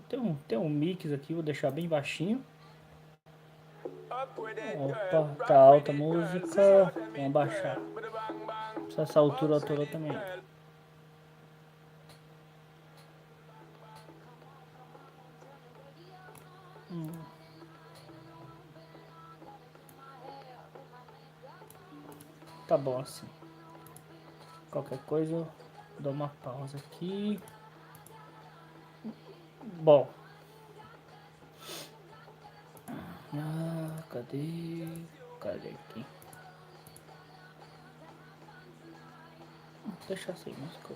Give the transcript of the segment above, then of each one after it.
Tem um mix aqui, vou deixar bem baixinho. Opa, tá alta a música. Vamos baixar. Essa altura toda também. Tá bom assim. Qualquer coisa eu dou uma pausa aqui. Bom. Cadê? Cadê aqui? Deixa assim, música.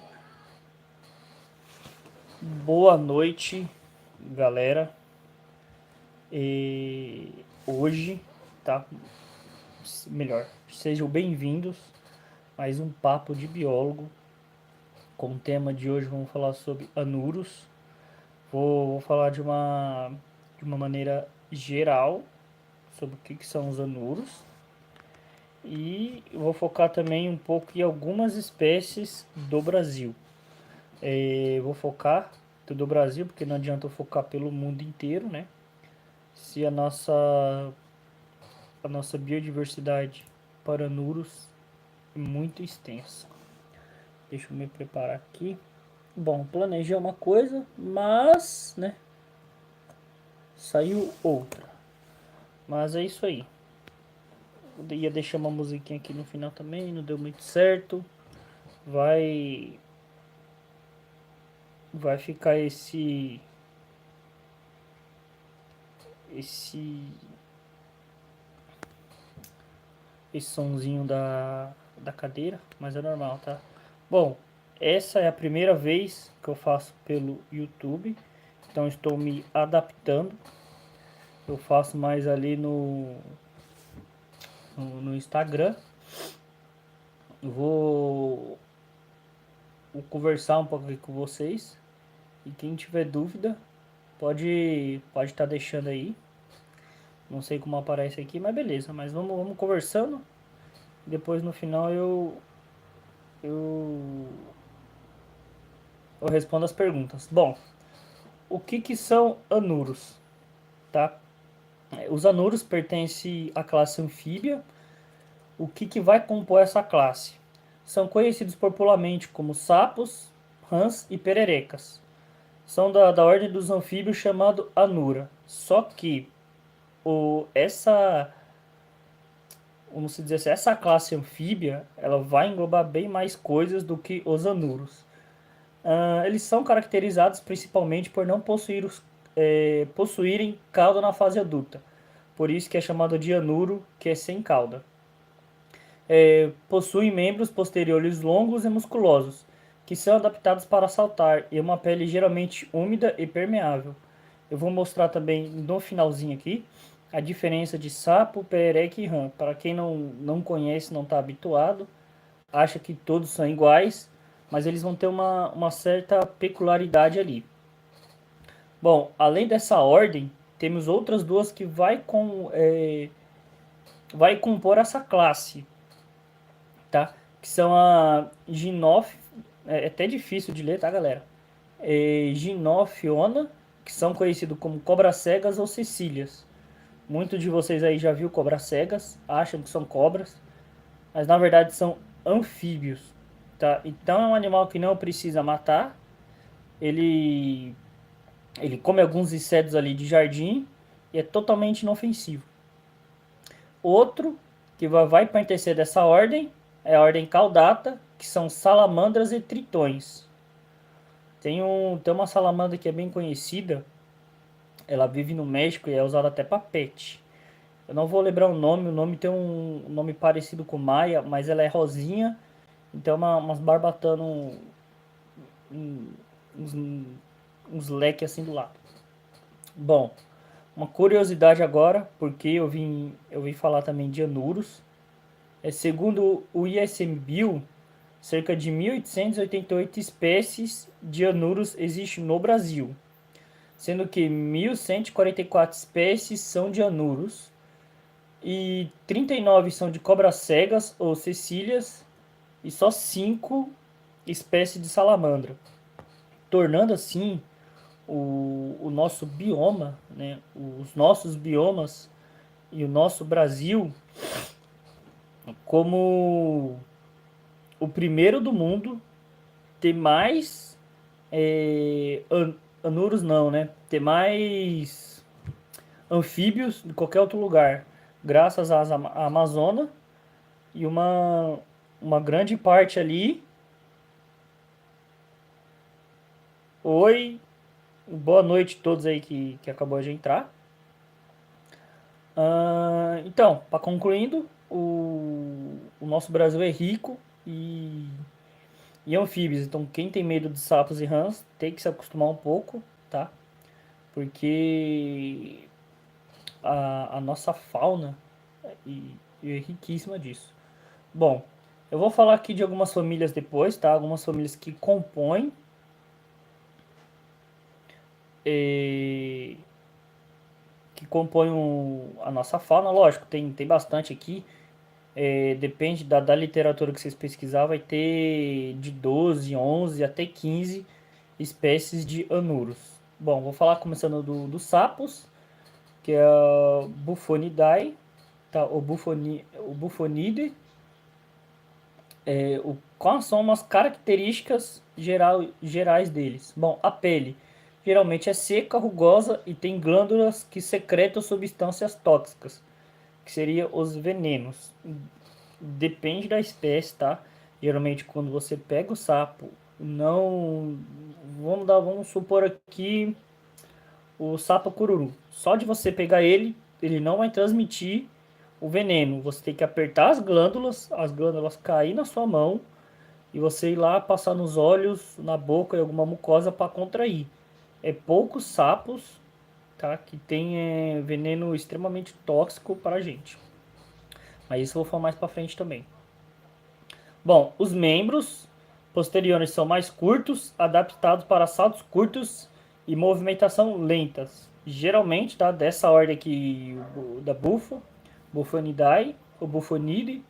Boa noite, galera. E hoje, tá? Melhor, sejam bem-vindos a mais um papo de biólogo. Com o tema de hoje vamos falar sobre anuros. Vou falar de uma maneira geral sobre o que são os anuros. E vou focar também um pouco em algumas espécies do Brasil. Vou focar do Brasil, porque não adianta eu focar pelo mundo inteiro, né? Se a nossa biodiversidade para anuros é muito extensa. Deixa eu me preparar aqui. Bom, planejei uma coisa, mas, né? Saiu outra. Mas é isso aí. Eu ia deixar uma musiquinha aqui no final também, não deu muito certo. Vai ficar esse sonzinho da cadeira, mas é normal, tá? Bom, essa é a primeira vez que eu faço pelo YouTube, então estou me adaptando. Eu faço mais ali no Instagram. Vou conversar um pouco aqui com vocês. E quem tiver dúvida, pode estar deixando aí. Não sei como aparece aqui, mas beleza. Mas vamos conversando. Depois no final eu respondo as perguntas. Bom, o que são anuros? Tá? Os anuros pertencem à classe anfíbia. O que vai compor essa classe? São conhecidos popularmente como sapos, rãs e pererecas. São da ordem dos anfíbios chamado anura. Só que vamos dizer assim, essa classe anfíbia ela vai englobar bem mais coisas do que os anuros. Eles são caracterizados principalmente por não possuírem cauda na fase adulta. Por isso que é chamado de anuro, que é sem cauda. Possuem membros posteriores longos e musculosos, que são adaptados para saltar, e uma pele geralmente úmida e permeável. Eu vou mostrar também no finalzinho aqui a diferença de sapo, perereca e rã. Para quem não conhece, não está habituado, acha que todos são iguais, mas eles vão ter uma certa peculiaridade ali. Bom, além dessa ordem, temos outras duas que vai compor essa classe, tá? Que são a é até difícil de ler, tá, galera? Ginophiona, que são conhecidos como cobras cegas ou cecílias. Muitos de vocês aí já viu cobras cegas, acham que são cobras, mas na verdade são anfíbios, tá? Então é um animal que não precisa matar. Ele come alguns insetos ali de jardim e é totalmente inofensivo. Outro que vai pertencer dessa ordem é a ordem caudata, que são salamandras e tritões. Tem uma salamandra que é bem conhecida, ela vive no México e é usada até para pet. Eu não vou lembrar o nome tem um nome parecido com Maia, mas ela é rosinha, então umas barbatando uns leques assim do lado. Bom, uma curiosidade agora, porque eu vim falar também de anuros. Segundo o ICMBio, cerca de 1.888 espécies de anuros existem no Brasil, sendo que 1.144 espécies são de anuros e 39 são de cobras cegas ou cecílias e só 5 espécies de salamandra, tornando assim o nosso bioma, né, os nossos biomas e o nosso Brasil como o primeiro do mundo ter mais anuros não, né? Ter mais anfíbios de qualquer outro lugar, graças à Amazônia e uma grande parte ali. Oi, boa noite a todos aí que acabou de entrar. Então, para concluindo, o nosso Brasil é rico e anfíbios. Então, quem tem medo de sapos e rãs tem que se acostumar um pouco, tá? Porque a nossa fauna é riquíssima disso. Bom, eu vou falar aqui de algumas famílias depois, tá? Algumas famílias que compõem eh, a nossa fauna. Lógico, tem bastante aqui. Depende da literatura que vocês pesquisar, vai ter de 12, 11 até 15 espécies de anuros. Bom, vou falar começando dos sapos, que é a Bufonidae, tá? O Bufonide. Quais são as características gerais deles? Bom, a pele geralmente é seca, rugosa e tem glândulas que secretam substâncias tóxicas, que seriam os venenos. Depende da espécie, tá? Geralmente quando você pega o sapo, não vamos supor aqui o sapo cururu. Só de você pegar ele, ele não vai transmitir o veneno. Você tem que apertar as glândulas cair na sua mão e você ir lá passar nos olhos, na boca e alguma mucosa para contrair. É poucos sapos, tá, que tem veneno extremamente tóxico para a gente. Mas isso eu vou falar mais para frente também. Bom, os membros posteriores são mais curtos, adaptados para saltos curtos e movimentação lentas. Geralmente, tá, dessa ordem aqui da Bufonidae, ou Bufonide,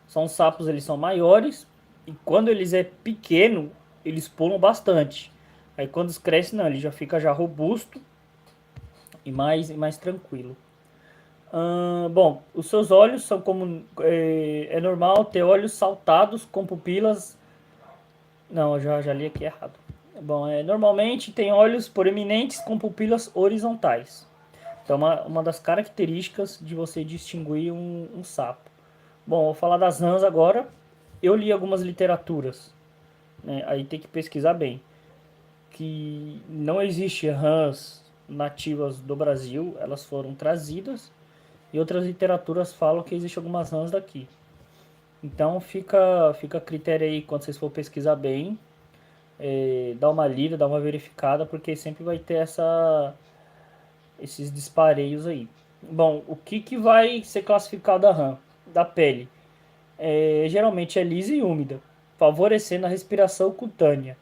são sapos, eles são maiores e quando eles é pequeno, eles pulam bastante. Aí quando eles crescem, não, ele já fica já robusto e mais tranquilo. Bom, os seus olhos são como é normal ter olhos saltados com pupilas. Não, eu já li aqui errado. Bom, normalmente tem olhos proeminentes com pupilas horizontais. Então, uma das características de você distinguir um sapo. Bom, vou falar das rãs agora. Eu li algumas literaturas, né? Aí tem que pesquisar bem. Que não existe rãs nativas do Brasil, elas foram trazidas. E outras literaturas falam que existem algumas rãs daqui. Então fica a critério aí quando vocês for pesquisar bem. Dá uma lida, dá uma verificada, porque sempre vai ter esses dispareios aí. Bom, o que vai ser classificado a rã? Da pele. Geralmente é lisa e úmida, favorecendo a respiração cutânea.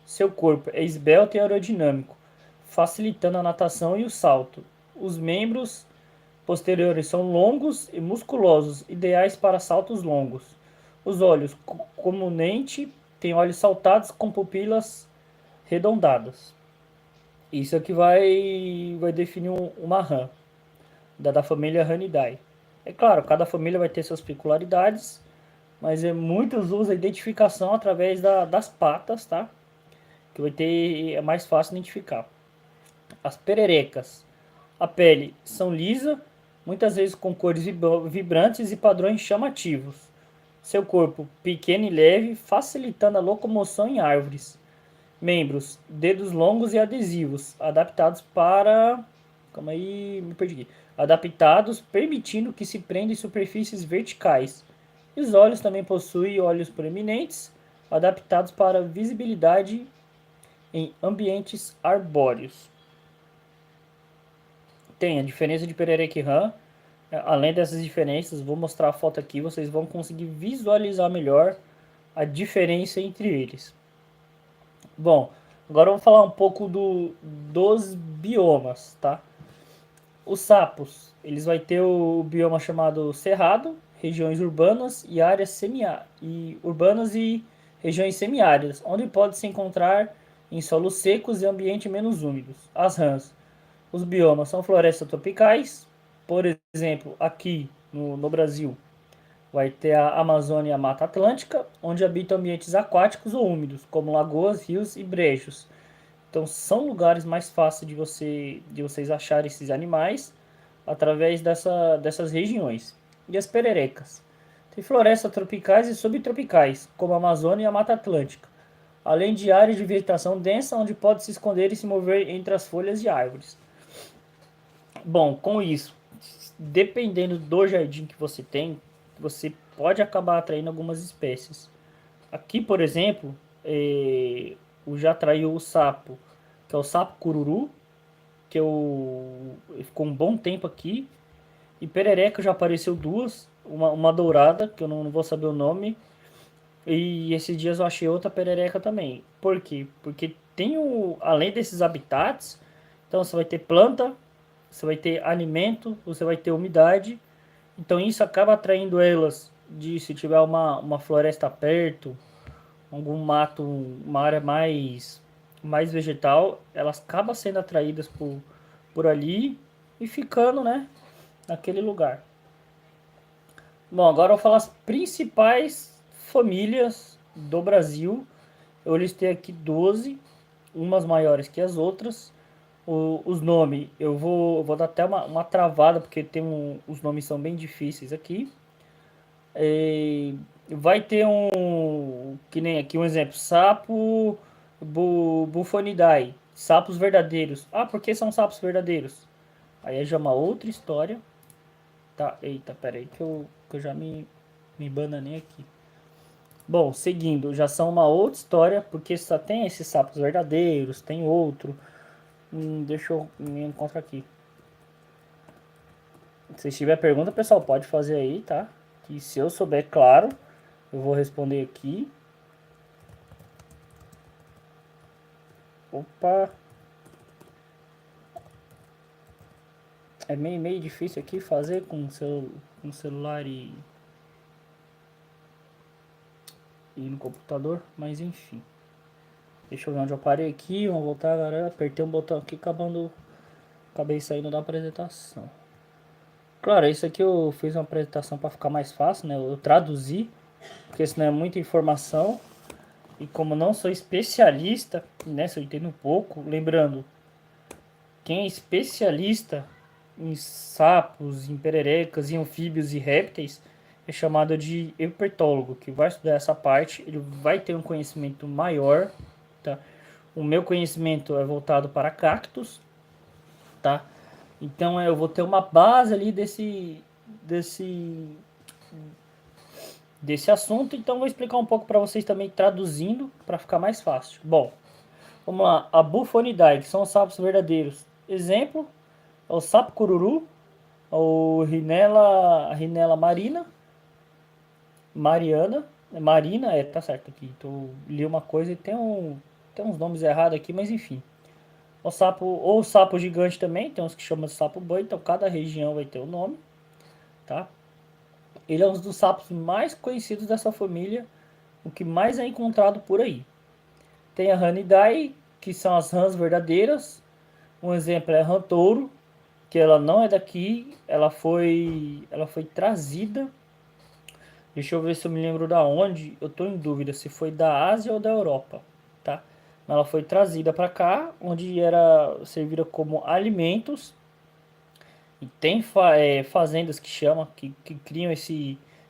Seu corpo é esbelto e aerodinâmico, facilitando a natação e o salto. Os membros posteriores são longos e musculosos, ideais para saltos longos. Os olhos, comumente, têm olhos saltados com pupilas redondadas. Isso é que vai definir uma rã, da família Ranidae. É claro, cada família vai ter suas peculiaridades, mas muitos usam a identificação através das patas, tá? Que vai ter, é mais fácil identificar. As pererecas. A pele são lisa, muitas vezes com cores vibrantes e padrões chamativos. Seu corpo pequeno e leve, facilitando a locomoção em árvores. Membros, dedos longos e adesivos, adaptados para... Calma aí, me perdi. Adaptados, permitindo que se prenda em superfícies verticais. E os olhos também possuem olhos proeminentes, adaptados para visibilidade em ambientes arbóreos. Tem a diferença de perereca e rã. Além dessas diferenças, vou mostrar a foto aqui, vocês vão conseguir visualizar melhor a diferença entre eles. Bom, agora eu vou falar um pouco dos biomas, tá? Os sapos, eles vão ter o bioma chamado cerrado, regiões urbanas e áreas urbanas e regiões semiáridas, onde pode se encontrar em solos secos e ambientes menos úmidos. As rãs. Os biomas são florestas tropicais, por exemplo, aqui no Brasil, vai ter a Amazônia e a Mata Atlântica, onde habitam ambientes aquáticos ou úmidos, como lagoas, rios e brejos. Então são lugares mais fáceis de vocês acharem esses animais através dessas regiões. E as pererecas? Tem florestas tropicais e subtropicais, como a Amazônia e a Mata Atlântica, além de áreas de vegetação densa onde pode se esconder e se mover entre as folhas de árvores. Bom, com isso, dependendo do jardim que você tem, você pode acabar atraindo algumas espécies. Aqui, por exemplo, o já atraiu o sapo, que é o sapo cururu, que ficou um bom tempo aqui. E perereca já apareceu duas, uma dourada, que eu não vou saber o nome, e esses dias eu achei outra perereca também. Por quê? Porque além desses habitats, então você vai ter planta, você vai ter alimento, você vai ter umidade. Então isso acaba atraindo elas de se tiver uma floresta perto, algum mato, uma área mais vegetal, elas acabam sendo atraídas por ali e ficando, né, naquele lugar. Bom, agora eu vou falar as principais famílias do Brasil. Eu listei aqui 12, umas maiores que as outras. Os nomes, eu vou dar até uma travada, porque os nomes são bem difíceis aqui. Vai ter que nem aqui um exemplo, sapo bufonidae, sapos verdadeiros. Ah, por que são sapos verdadeiros? Aí já é uma outra história. Tá, eita, pera aí que eu já me bananei aqui. Bom, seguindo, já são uma outra história, porque só tem esses sapos verdadeiros, tem outro. Deixa eu me encontrar aqui. Se tiver pergunta, pessoal, pode fazer aí, tá? Que se eu souber, claro, eu vou responder aqui. Opa! É meio difícil aqui fazer com celular e no computador, mas enfim. Deixa eu ver onde eu parei aqui. Vamos voltar, galera. Apertei um botão aqui, acabei saindo da apresentação. Claro, isso aqui eu fiz uma apresentação para ficar mais fácil, né? Eu traduzi, porque senão é muita informação. E como não sou especialista, né? Se eu entendo um pouco, lembrando, quem é especialista em sapos, em pererecas, em anfíbios e répteis é chamado de herpetólogo, que vai estudar essa parte, ele vai ter um conhecimento maior, tá? O meu conhecimento é voltado para cactos, tá? Então eu vou ter uma base ali desse assunto, então vou explicar um pouco para vocês também traduzindo para ficar mais fácil. Bom, vamos lá. A Bufonidae, que são os sapos verdadeiros. Exemplo, é o sapo cururu, o Rhinella marina, tá certo aqui. Então, li uma coisa e tem uns nomes errados aqui, mas enfim. O sapo gigante também, tem uns que chamam de sapo boi, então cada região vai ter o nome, tá? Ele é um dos sapos mais conhecidos dessa família, o que mais é encontrado por aí. Tem a Ranidae, que são as rãs verdadeiras. Um exemplo é a rã touro, que ela não é daqui, ela foi trazida. Deixa eu ver se eu me lembro da onde, eu tô em dúvida se foi da Ásia ou da Europa, tá? Ela foi trazida para cá, onde era servida como alimentos. E tem fazendas que chamam, que criam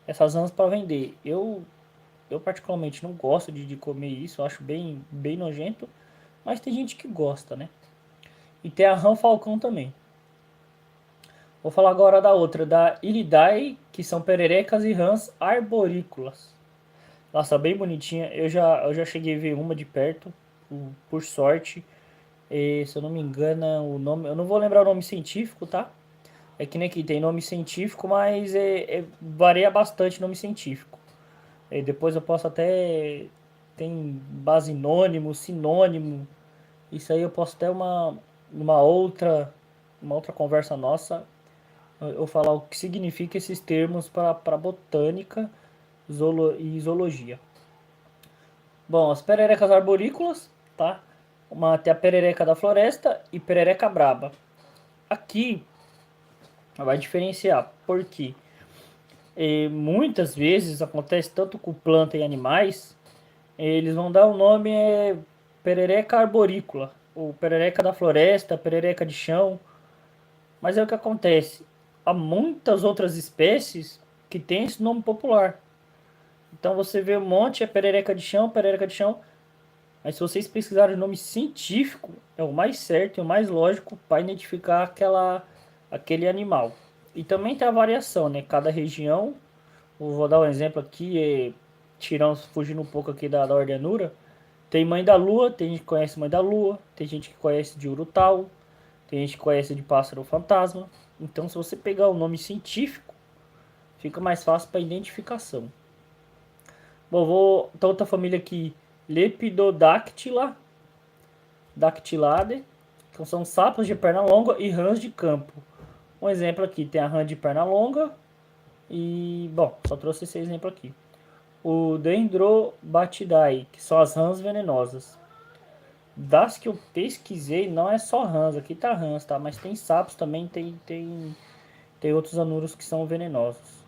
essas rãs para vender. Eu particularmente não gosto de comer isso, eu acho bem nojento, mas tem gente que gosta, né? E tem a rã falcão também. Vou falar agora da outra, da Iridae, que são pererecas e rãs arborícolas. Nossa, bem bonitinha. Eu já cheguei a ver uma de perto, por sorte. Se eu não me engano, o nome. Eu não vou lembrar o nome científico, tá? É que nem aqui tem nome científico, mas varia bastante o nome científico. Depois eu posso até. Tem basinônimo, sinônimo. Isso aí eu posso até uma outra conversa nossa eu falar o que significa esses termos para botânica e zoologia. Bom, as pererecas arborícolas, tá? Tem a perereca da floresta e perereca braba. Aqui vai diferenciar, porque muitas vezes acontece tanto com planta e animais, eles vão dar o nome perereca arborícola, ou perereca da floresta, perereca de chão, mas é o que acontece. Há muitas outras espécies que têm esse nome popular. Então você vê um monte, é perereca de chão, perereca de chão. Mas se vocês pesquisarem o nome científico, é o mais certo e o mais lógico para identificar aquele animal. E também tem a variação, né? Cada região, vou dar um exemplo aqui, fugindo um pouco aqui da ordenura. Tem Mãe da Lua, tem gente que conhece Mãe da Lua, tem gente que conhece de Urutau, tem gente que conhece de Pássaro Fantasma. Então, se você pegar o nome científico, fica mais fácil para identificação. Bom, então outra família aqui, Lepidodactyla, Dactylade, que são sapos de perna longa e rãs de campo. Um exemplo aqui, tem a rã de perna longa e, bom, só trouxe esse exemplo aqui. O Dendrobatidae, que são as rãs venenosas. Das que eu pesquisei, não é só rãs, aqui tá rãs, tá? Mas tem sapos também, tem outros anuros que são venenosos.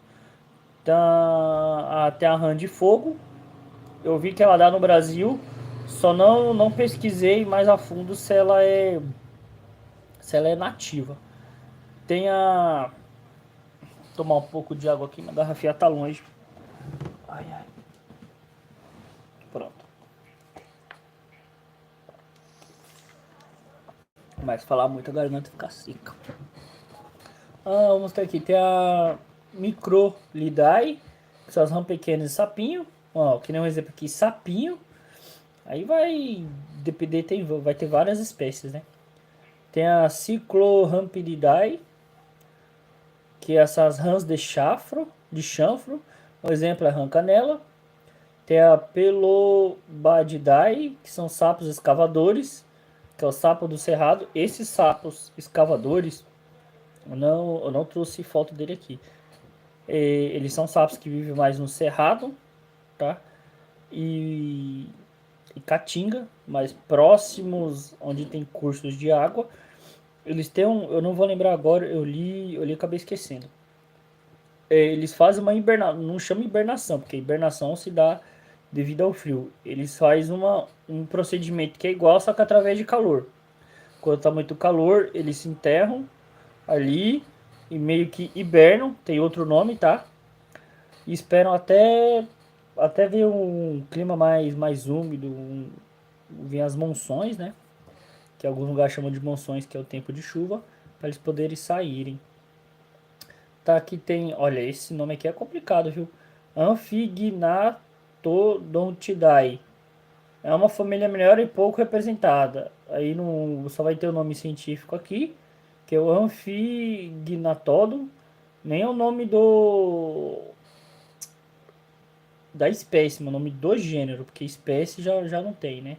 Tem a rã de fogo, eu vi que ela dá no Brasil, só não pesquisei mais a fundo se ela é nativa. Tem a... Tomar um pouco de água aqui, minha garrafinha tá longe. Ai, ai. Pronto. Mas falar muito a garganta fica seca. Vamos ter aqui, tem a Microlidae, que são as rãs pequenas de sapinho. Ó, que nem um exemplo aqui, sapinho. Aí vai depender, vai ter várias espécies, né? Tem a Cyclorampididae, que é essas rãs de chanfro. Um exemplo é a rã canela. Tem a Pelobatidae, que são sapos escavadores, que é o sapo do cerrado. Esses sapos escavadores, eu não trouxe foto dele aqui. Eles são sapos que vivem mais no cerrado, tá? E caatinga, mais próximos onde tem cursos de água. Eles têm eu não vou lembrar agora, eu li e acabei esquecendo. Eles fazem uma hibernação, não chama hibernação, porque hibernação se dá devido ao frio. Eles fazem um procedimento que é igual, só que através de calor. Quando está muito calor, eles se enterram ali e meio que hibernam, tem outro nome, tá? E esperam até ver um clima mais úmido, vir as monções, né? Que alguns lugares chamam de monções, que é o tempo de chuva, para eles poderem saírem. Tá, aqui tem, olha, esse nome aqui é complicado, viu? Amphignathodontidae. É uma família melhor e pouco representada. Aí só vai ter o nome científico aqui, que é o Amphignathodon. Nem é o nome da espécie, mas o nome do gênero, porque espécie já não tem, né?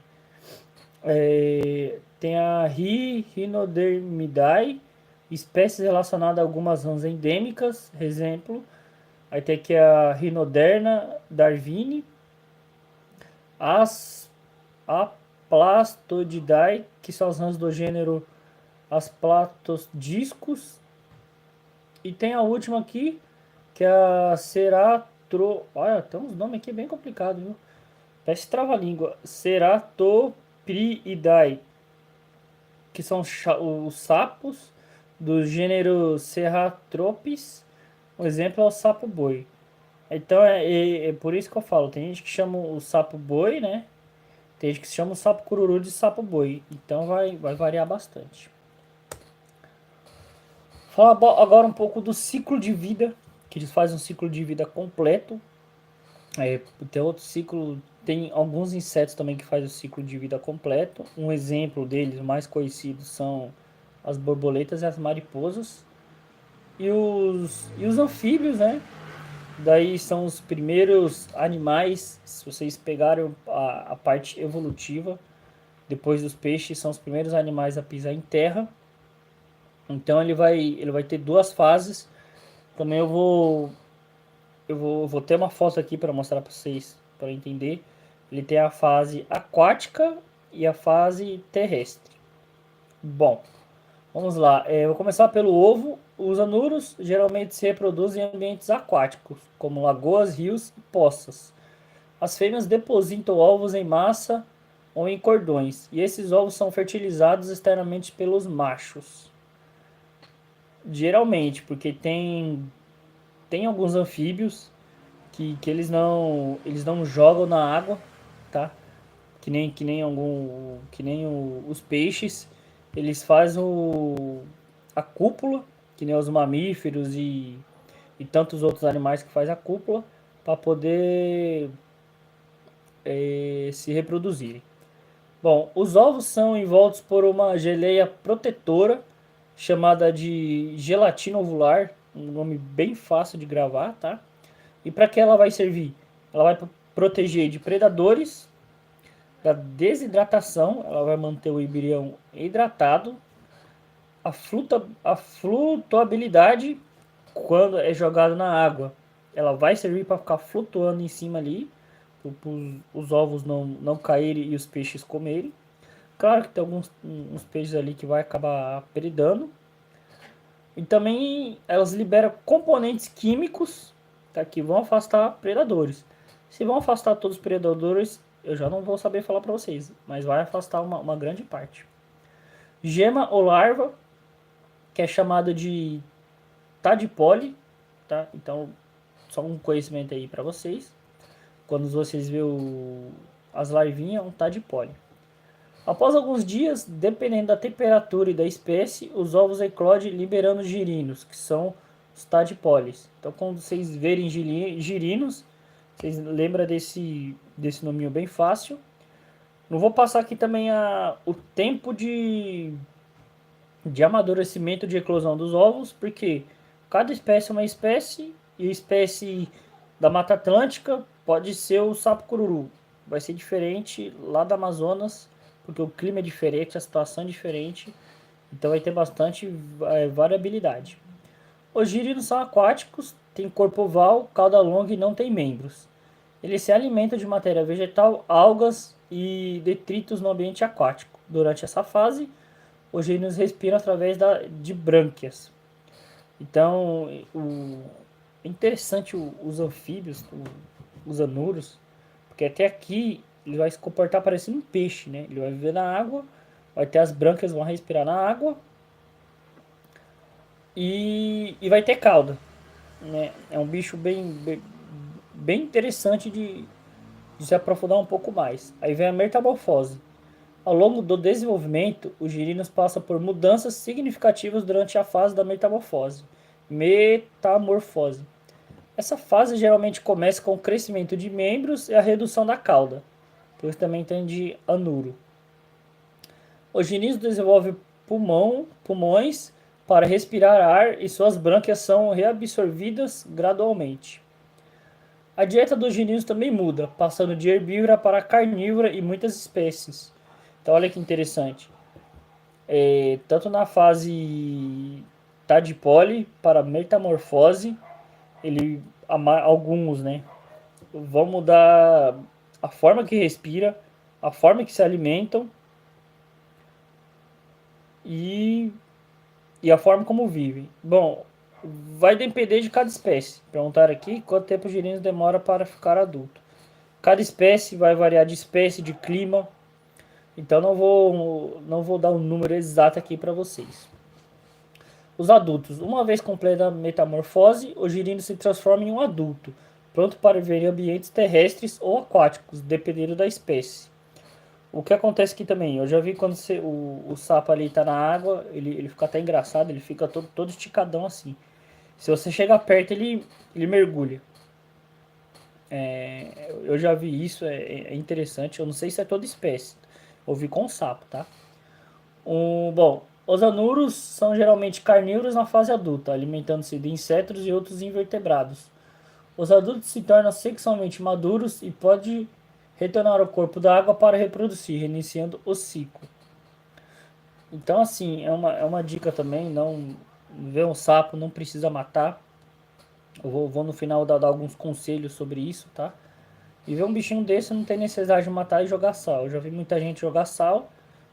Tem a Rhinodermidae, espécies relacionadas a algumas rãs endêmicas, exemplo. Aí tem aqui a Rhinoderna darwini, as Aplastodidae, que são as rãs do gênero Asplastodiscus. E tem a última aqui, que é a Olha, tem uns nomes aqui bem complicados, viu? Parece trava-língua. Ceratopriidae, que são os sapos do gênero Cerratropis. Um exemplo é o sapo boi. Então é por isso que eu falo, tem gente que chama o sapo boi, né? Tem gente que chama o sapo cururu de sapo boi. Então vai variar bastante. Fala agora um pouco do ciclo de vida, que eles fazem um ciclo de vida completo. Tem outro ciclo, tem alguns insetos também que fazem o ciclo de vida completo. Um exemplo deles, mais conhecido, são as borboletas e as mariposas. E os anfíbios, né? Daí são os primeiros animais, se vocês pegarem a parte evolutiva, depois dos peixes, são os primeiros animais a pisar em terra. Então ele vai ter duas fases. Também eu vou ter uma foto aqui para mostrar para vocês, para entender. Ele tem a fase aquática e a fase terrestre. Bom, vamos lá. Eu vou começar pelo ovo. Os anuros geralmente se reproduzem em ambientes aquáticos, como lagoas, rios e poças. As fêmeas depositam ovos em massa ou em cordões, e esses ovos são fertilizados externamente pelos machos. Geralmente, porque tem alguns anfíbios que eles não jogam na água, tá? Os peixes, eles fazem a cúpula, que nem os mamíferos e tantos outros animais que fazem a cúpula para poder se reproduzirem. Bom, os ovos são envoltos por uma geleia protetora chamada de gelatina ovular, um nome bem fácil de gravar, tá? E para que ela vai servir? Ela vai proteger de predadores, da desidratação, ela vai manter o embrião hidratado, a flutuabilidade quando é jogado na água, ela vai servir para ficar flutuando em cima ali, para os ovos não caírem e os peixes comerem. Claro que tem alguns uns peixes ali que vai acabar peridando. E também elas liberam componentes químicos, tá, que vão afastar predadores. Se vão afastar todos os predadores, eu já não vou saber falar para vocês, mas vai afastar uma grande parte. Gema ou larva, que é chamada de tadpole, tá? Então, só um conhecimento aí para vocês. Quando vocês vê as larvinhas, é um tadpole. Após alguns dias, dependendo da temperatura e da espécie, os ovos eclodem liberando girinos, que são os tadpoles. Então, quando vocês verem girinos, vocês lembram desse nominho bem fácil. Não vou passar aqui também o tempo de amadurecimento de eclosão dos ovos, porque cada espécie é uma espécie, e a espécie da Mata Atlântica pode ser o sapo cururu. Vai ser diferente lá da Amazonas, porque o clima é diferente, a situação é diferente, então vai ter bastante variabilidade. Os girinos são aquáticos, têm corpo oval, cauda longa e não têm membros. Eles se alimentam de matéria vegetal, algas e detritos no ambiente aquático. Durante essa fase, os girinos respiram através de brânquias. Então, é interessante os anfíbios, os anuros, porque até aqui ele vai se comportar parecendo um peixe, né? Ele vai viver na água, vai ter as brânquias, vão respirar na água e vai ter cauda, né? É um bicho bem interessante de se aprofundar um pouco mais. Aí vem a metamorfose. Ao longo do desenvolvimento, os girinos passam por mudanças significativas durante a fase da metamorfose. Metamorfose. Essa fase geralmente começa com o crescimento de membros e a redução da cauda. Por isso também tem de anuro. Os girinos desenvolvem pulmões para respirar ar e suas brânquias são reabsorvidas gradualmente. A dieta dos girinos também muda, passando de herbívora para carnívora em muitas espécies. Então olha que interessante. Tanto na fase tadpole para metamorfose, alguns, né, vão mudar a forma que respira, a forma que se alimentam e a forma como vivem. Bom, vai depender de cada espécie. Perguntaram aqui quanto tempo o girino demora para ficar adulto. Cada espécie vai variar de espécie, de clima. Então não vou dar um número exato aqui para vocês. Os adultos, uma vez completa a metamorfose, o girino se transforma em um adulto, pronto para viver em ambientes terrestres ou aquáticos, dependendo da espécie. O que acontece aqui também, eu já vi quando o sapo ali está na água, ele fica até engraçado, ele fica todo esticadão assim. Se você chegar perto, ele mergulha. Eu já vi isso, é interessante. Eu não sei se é toda espécie. Eu vi com o sapo, tá? Bom, os anuros são geralmente carnívoros na fase adulta, alimentando-se de insetos e outros invertebrados. Os adultos se tornam sexualmente maduros e podem retornar ao corpo da água para reproduzir, reiniciando o ciclo. Então, assim, é uma dica também, não ver um sapo, não precisa matar. Eu vou no final dar alguns conselhos sobre isso, tá? E ver um bichinho desse não tem necessidade de matar e jogar sal. Eu já vi muita gente jogar sal,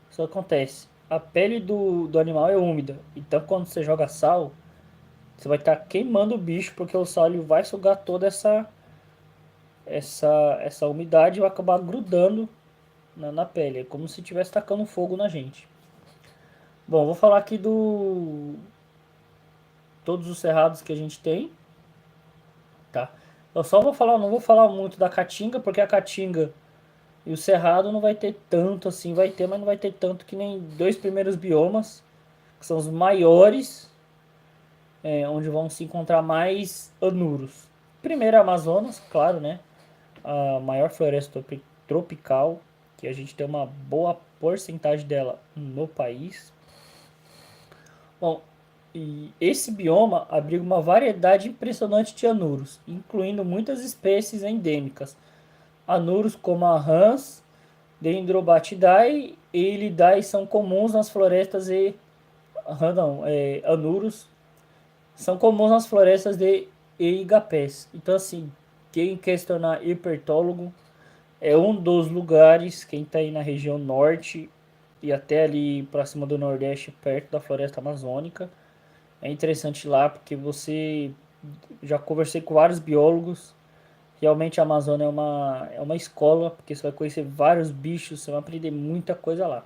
isso acontece. A pele do animal é úmida, então quando você joga sal, você vai estar queimando o bicho, porque o sal ele vai sugar toda essa umidade e vai acabar grudando na pele. É como se estivesse tacando fogo na gente. Bom, vou falar aqui do todos os cerrados que a gente tem, tá? Eu só vou falar, não vou falar muito da caatinga, porque a caatinga e o cerrado não vai ter tanto assim, vai ter, mas não vai ter tanto que nem dois primeiros biomas, que são os maiores, onde vão se encontrar mais anuros. Primeiro é Amazonas, claro, né? A maior floresta tropical, que a gente tem uma boa porcentagem dela no país. Bom, e esse bioma abriga uma variedade impressionante de anuros, incluindo muitas espécies endêmicas. Anuros como a rãs, Dendrobatidae e Ilidae são comuns nas florestas anuros são comuns nas florestas de igapés. Então assim, quem quer se tornar herpetólogo é um dos lugares, quem está aí na região norte e até ali para cima do nordeste, perto da floresta amazônica. É interessante ir lá porque você já conversei com vários biólogos. Realmente a Amazônia é uma escola, porque você vai conhecer vários bichos, você vai aprender muita coisa lá.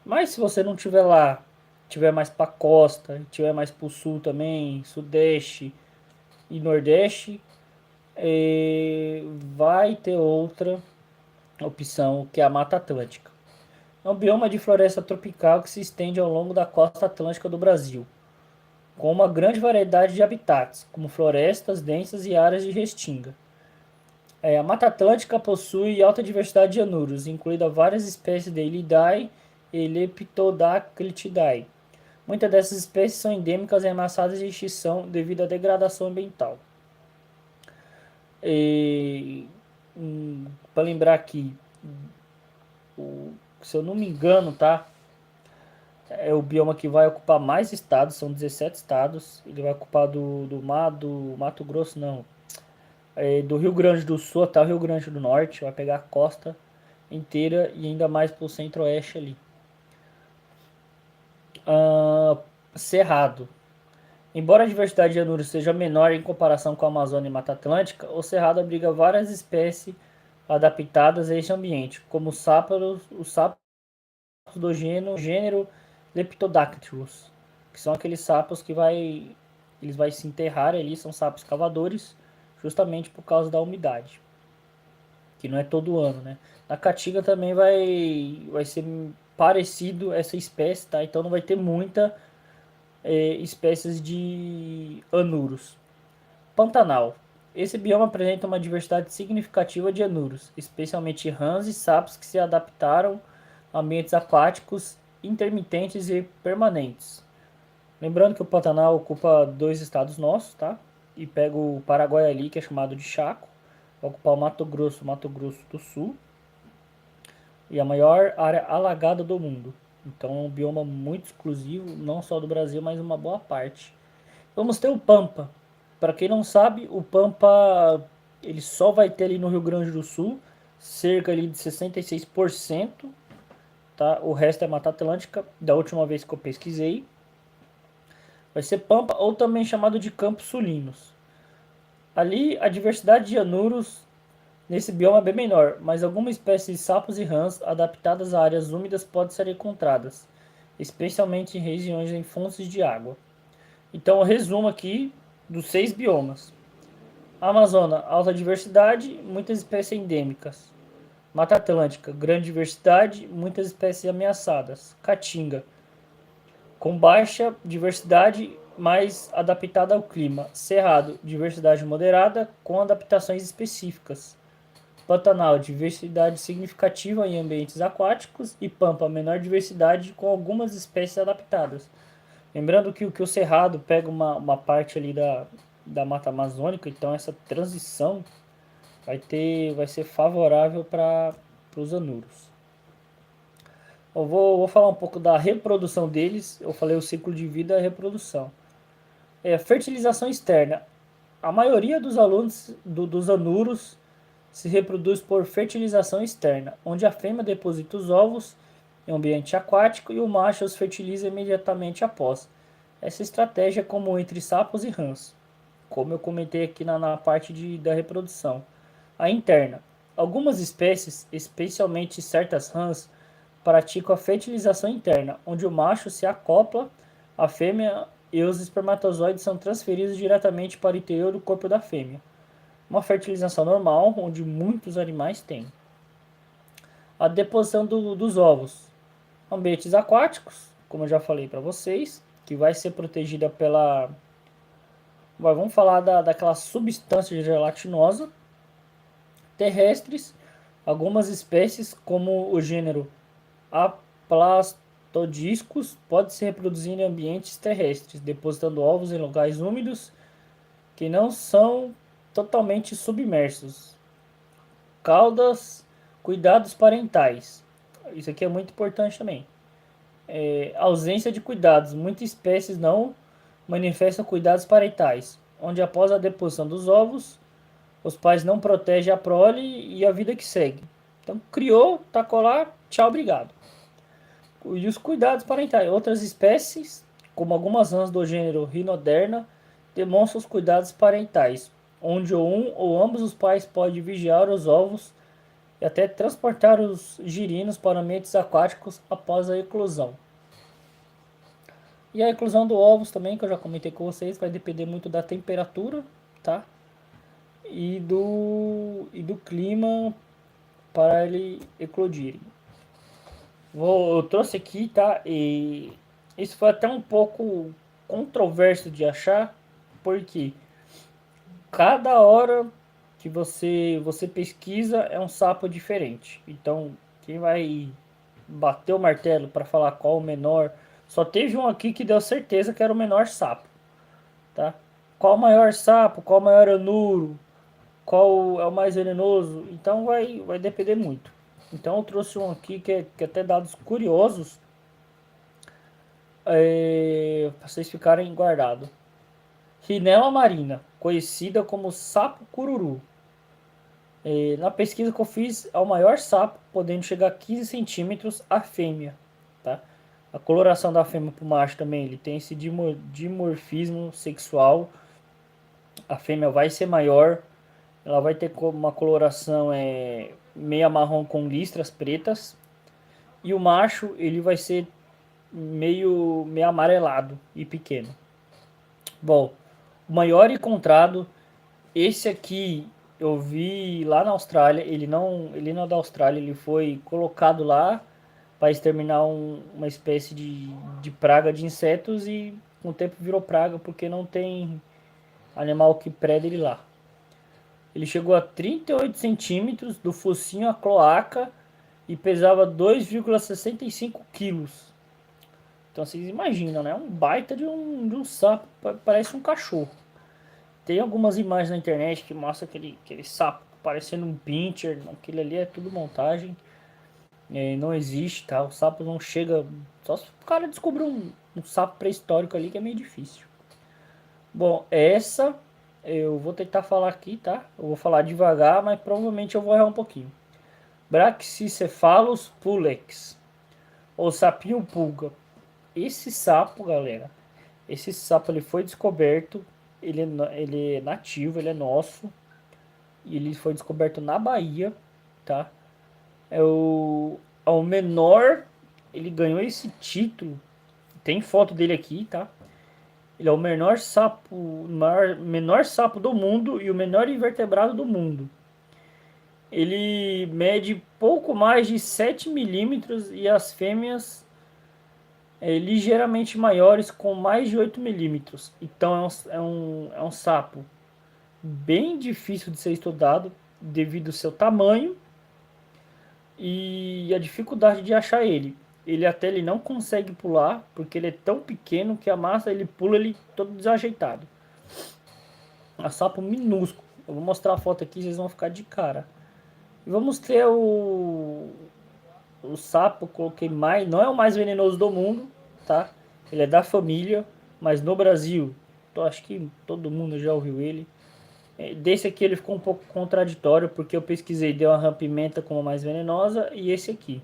Mas se você não tiver lá, tiver mais para costa, tiver mais para o sul também, sudeste e nordeste, vai ter outra opção que é a Mata Atlântica. É um bioma de floresta tropical que se estende ao longo da costa atlântica do Brasil, com uma grande variedade de habitats, como florestas densas e áreas de restinga. A Mata Atlântica possui alta diversidade de anuros, incluindo várias espécies de Ilidae e Leptodactylidae. Muitas dessas espécies são endêmicas e ameaçadas de extinção devido à degradação ambiental. E, para lembrar aqui, se eu não me engano, tá? É o bioma que vai ocupar mais estados, são 17 estados. Ele vai ocupar do Mato Grosso, não. Do Rio Grande do Sul até o Rio Grande do Norte, vai pegar a costa inteira e ainda mais pro centro-oeste ali. Cerrado. Embora a diversidade de anuros seja menor em comparação com a Amazônia e Mata Atlântica, o Cerrado abriga várias espécies adaptadas a este ambiente, como os sapos do gênero Leptodactylus, que são aqueles sapos que eles vai se enterrar ali, são sapos cavadores, justamente por causa da umidade, que não é todo ano, né? Na Caatinga também vai ser parecido essa espécie, tá? Então não vai ter muita espécies de anuros. Pantanal. Esse bioma apresenta uma diversidade significativa de anuros, especialmente rãs e sapos que se adaptaram a ambientes aquáticos intermitentes e permanentes. Lembrando que o Pantanal ocupa dois estados nossos, tá? E pega o Paraguai ali, que é chamado de Chaco, vai ocupar o Mato Grosso do Sul, e a maior área alagada do mundo. Então é um bioma muito exclusivo, não só do Brasil, mas uma boa parte. Vamos ter o Pampa. Para quem não sabe, o Pampa ele só vai ter ali no Rio Grande do Sul, cerca ali de 66%, tá? O resto é Mata Atlântica, da última vez que eu pesquisei. Vai ser Pampa ou também chamado de Campos Sulinos. Ali a diversidade de anuros nesse bioma é bem menor, mas algumas espécies de sapos e rãs adaptadas a áreas úmidas podem ser encontradas, especialmente em regiões em fontes de água. Então, eu resumo aqui dos 6 biomas. Amazônia, alta diversidade, muitas espécies endêmicas. Mata Atlântica, grande diversidade, muitas espécies ameaçadas. Caatinga, com baixa diversidade, mais adaptada ao clima. Cerrado, diversidade moderada, com adaptações específicas. Pantanal, diversidade significativa em ambientes aquáticos. E Pampa, menor diversidade, com algumas espécies adaptadas. Lembrando que o Cerrado pega uma parte ali da Mata Amazônica, então essa transição vai ser favorável para os anuros. Eu vou falar um pouco da reprodução deles. Eu falei o ciclo de vida e a reprodução. Fertilização externa. A maioria dos alunos dos anuros se reproduz por fertilização externa, onde a fêmea deposita os ovos em ambiente aquático e o macho os fertiliza imediatamente após. Essa estratégia é comum entre sapos e rãs, como eu comentei aqui na parte da reprodução. A interna. Algumas espécies, especialmente certas rãs, praticam a fertilização interna, onde o macho se acopla à fêmea e os espermatozoides são transferidos diretamente para o interior do corpo da fêmea. Uma fertilização normal, onde muitos animais têm. A deposição dos ovos. Ambientes aquáticos, como eu já falei para vocês, que vai ser protegida pela... Vamos falar daquela substância gelatinosa. Terrestres, algumas espécies, como o gênero Aplastodiscus, pode se reproduzir em ambientes terrestres, depositando ovos em locais úmidos que não são totalmente submersos. Caudas, cuidados parentais. Isso aqui é muito importante também. Ausência de cuidados. Muitas espécies não manifestam cuidados parentais, onde após a deposição dos ovos, os pais não protegem a prole e a vida que segue. Então, criou, tacou lá, tchau, obrigado. E os cuidados parentais. Outras espécies, como algumas rãs do gênero Rhinoderna, demonstram os cuidados parentais, onde um ou ambos os pais podem vigiar os ovos e até transportar os girinos para ambientes aquáticos após a eclosão. E a eclosão dos ovos também, que eu já comentei com vocês, vai depender muito da temperatura, tá? E do clima para ele eclodirem. Eu trouxe aqui, tá? E isso foi até um pouco controverso de achar, porque cada hora que você pesquisa é um sapo diferente. Então, quem vai bater o martelo para falar qual o menor, só teve um aqui que deu certeza que era o menor sapo, tá? Qual o maior sapo, qual o maior anuro, qual é o mais venenoso, então vai depender muito. Então eu trouxe um aqui que até dados curiosos para vocês ficarem guardados. Rinella marina, conhecida como sapo cururu. Na pesquisa que eu fiz, é o maior sapo, podendo chegar a 15 centímetros a fêmea. Tá? A coloração da fêmea para o macho também, ele tem esse dimorfismo sexual. A fêmea vai ser maior, ela vai ter uma coloração meia marrom com listras pretas. E o macho ele vai ser meio amarelado e pequeno. Bom, o maior encontrado, esse aqui eu vi lá na Austrália. Ele não é da Austrália, ele foi colocado lá para exterminar uma espécie de praga de insetos e com o tempo virou praga porque não tem animal que preda ele lá. Ele chegou a 38 centímetros do focinho à cloaca e pesava 2,65 quilos. Então vocês imaginam, né? Um baita de um sapo, parece um cachorro. Tem algumas imagens na internet que mostram aquele sapo parecendo um pincher. Aquilo ali é tudo montagem. Não existe, tá? O sapo não chega. Só se o cara descobrir um sapo pré-histórico ali, que é meio difícil. Bom, essa eu vou tentar falar aqui, tá? Eu vou falar devagar, mas provavelmente eu vou errar um pouquinho. Brachycephalus pulex, ou sapinho pulga. Esse sapo, galera, esse sapo ele foi descoberto, ele é nativo, ele é nosso, e ele foi descoberto na Bahia, tá? É o menor, ele ganhou esse título, tem foto dele aqui, tá? Ele é o menor sapo do mundo e o menor invertebrado do mundo. Ele mede pouco mais de 7 milímetros e as fêmeas ligeiramente maiores com mais de 8 milímetros. Então é um sapo bem difícil de ser estudado devido ao seu tamanho e a dificuldade de achar ele. Ele não consegue pular porque ele é tão pequeno que a massa ele pula ele todo desajeitado. É um sapo minúsculo. Eu vou mostrar a foto aqui, vocês vão ficar de cara. E vamos ter o sapo, coloquei mais, não é o mais venenoso do mundo, tá? Ele é da família, mas no Brasil, acho que todo mundo já ouviu ele. Desse aqui ele ficou um pouco contraditório, porque eu pesquisei, deu a rã pimenta como a mais venenosa e esse aqui.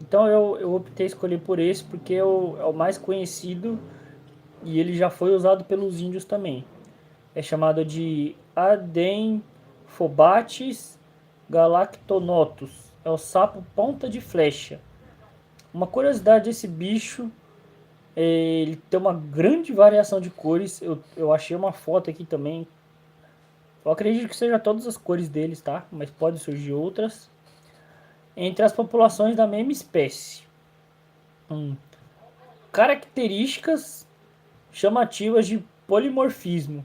Então eu optei escolher por esse, porque é o mais conhecido e ele já foi usado pelos índios também. É chamado de Adenphobates galactonotus. É o sapo ponta de flecha. Uma curiosidade desse bicho, ele tem uma grande variação de cores. Eu achei uma foto aqui também. Eu acredito que seja todas as cores deles, tá? Mas pode surgir outras. Entre as populações da mesma espécie. Características chamativas de polimorfismo.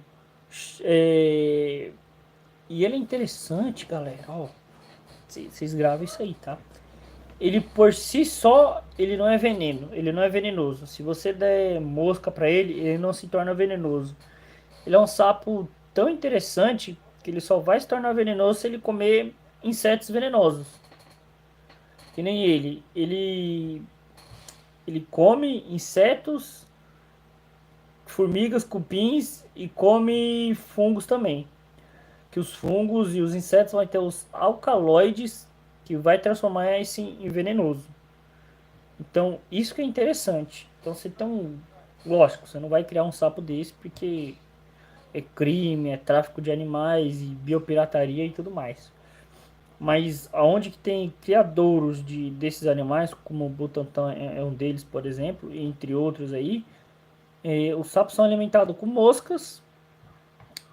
É, E ele é interessante, galera. Ó, vocês gravam isso aí, tá? Ele por si só, ele não é veneno, ele não é venenoso. Se você der mosca pra ele, ele não se torna venenoso. Ele é um sapo tão interessante que ele só vai se tornar venenoso se ele comer insetos venenosos. Que nem ele come insetos, formigas, cupins e come fungos também. Que os fungos e os insetos vão ter os alcaloides que vai transformar esse em venenoso. Então, isso que é interessante. Então, você tem um. Lógico, você não vai criar um sapo desse porque é crime, é tráfico de animais e biopirataria e tudo mais. Mas aonde que tem criadouros desses animais, como o Butantan é um deles, por exemplo, entre outros aí, os sapos são alimentados com moscas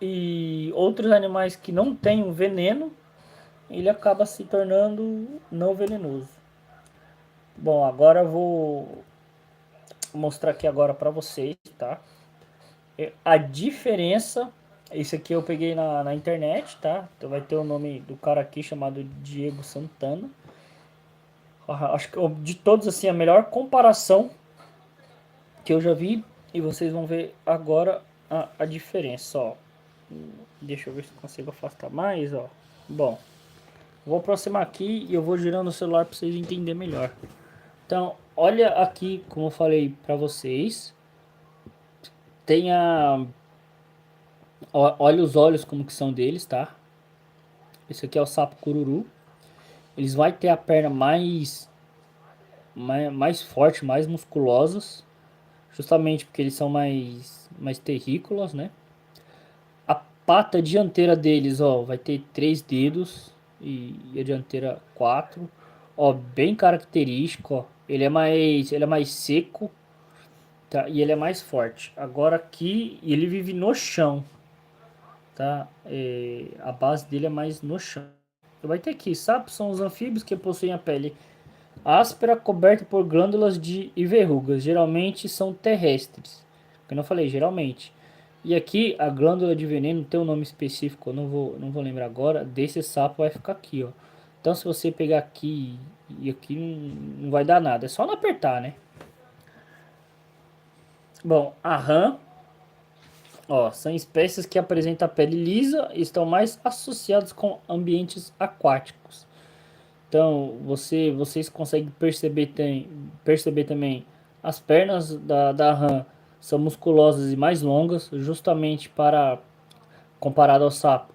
e outros animais que não têm um veneno, ele acaba se tornando não venenoso. Bom, agora eu vou mostrar aqui agora para vocês, tá? A diferença, esse aqui eu peguei na internet, tá? Então vai ter o nome do cara aqui chamado Diego Santana. Acho que de todos, assim, a melhor comparação que eu já vi. E vocês vão ver agora a diferença, ó. Deixa eu ver se consigo afastar mais, ó. Bom, vou aproximar aqui e eu vou girando o celular para vocês entenderem melhor. Então, olha aqui, como eu falei para vocês. Tem a... Olha os olhos como que são deles, tá? Esse aqui é o sapo cururu. Eles vão ter a perna mais forte, mais musculosas. Justamente porque eles são mais terrícolas, né? A pata dianteira deles, ó, vai ter 3 dedos e a dianteira 4. Ó, bem característico, ó. Ele é mais seco, tá? E ele é mais forte. Agora aqui, ele vive no chão, tá? A base dele é mais no chão. Vai ter aqui, sapos são os anfíbios que possuem a pele áspera coberta por glândulas e verrugas, geralmente são terrestres. Como eu falei, geralmente. E aqui a glândula de veneno tem um nome específico, eu não vou lembrar agora. Desse sapo vai ficar aqui, ó. Então se você pegar aqui e aqui não vai dar nada, é só não apertar, né? Bom, a rã, ó, são espécies que apresentam a pele lisa e estão mais associadas com ambientes aquáticos. Então, vocês conseguem perceber também as pernas da rã são musculosas e mais longas, justamente para comparado ao sapo,